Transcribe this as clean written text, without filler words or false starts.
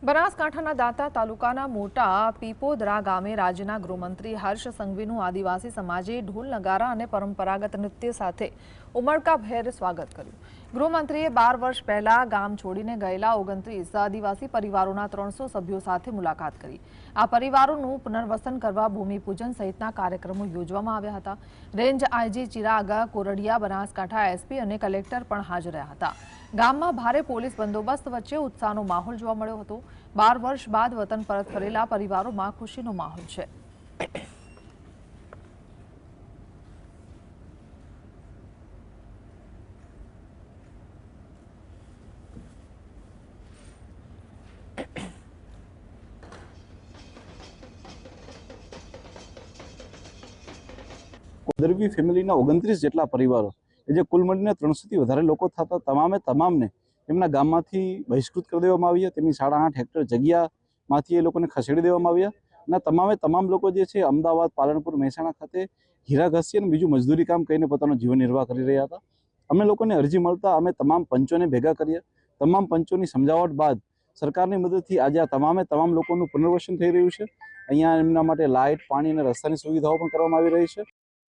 બનાસકાંઠાના દાંતા તાલુકાના મોટા પીપોદરા ગામે રાજ્યના ગૃહમંત્રી હર્ષ સંઘવીનું આદિવાસી સમાજે ઢોલ નગારા અને પરંપરાગત નૃત્ય સાથે ઉમળકાભેર સ્વાગત કર્યું। ગૃહમંત્રીએ 12 વર્ષ પહેલા ગામ છોડીને ગયેલા 29 આદિવાસી પરિવારોના 300 સભ્યો સાથે મુલાકાત કરી। આ પરિવારોનું પુનર્વસન કરવા ભૂમિપૂજન સહિતના કાર્યક્રમો યોજવામાં આવ્યા હતા। Range IG Chirag Kordia, Banaskantha SP અને કલેક્ટર પણ હાજર રહ્યા હતા। ગામમાં ભારે પોલીસ બંદોબસ્ત વચ્ચે ઉત્સાહનો માહોલ જોવા મળ્યો હતો। 12 વર્ષ બાદ વતન પરત ફરેલા પરિવારોમાં ખુશીનો માહોલ છે। કોદરવી ફેમિલીના 29 જેટલા પરિવારો જે કુલ મળીને 300 થી વધારે લોકો થતા તમામને એમના ગામમાંથી બહિષ્કૃત કરી દેવામાં આવ્યા। તેમની 8.5 હેક્ટર જગ્યામાંથી એ લોકોને ખસેડી દેવામાં આવ્યા અને તમામ લોકો જે છે અમદાવાદ, પાલનપુર, મહેસાણા ખાતે હીરા ઘસી અને બીજું મજદૂરી કામ કરીને પોતાનો જીવન નિર્વાહ કરી રહ્યા હતા। અમે લોકોને અરજી મળતા અમે તમામ પંચોને ભેગા કર્યા। તમામ પંચોની સમજાવટ બાદ સરકારની મદદથી આજે આ તમામ લોકોનું પુનર્વસન થઈ રહ્યું છે। અહીંયા એમના માટે લાઇટ, પાણી અને રસ્તાની સુવિધાઓ પણ કરવામાં આવી રહી છે।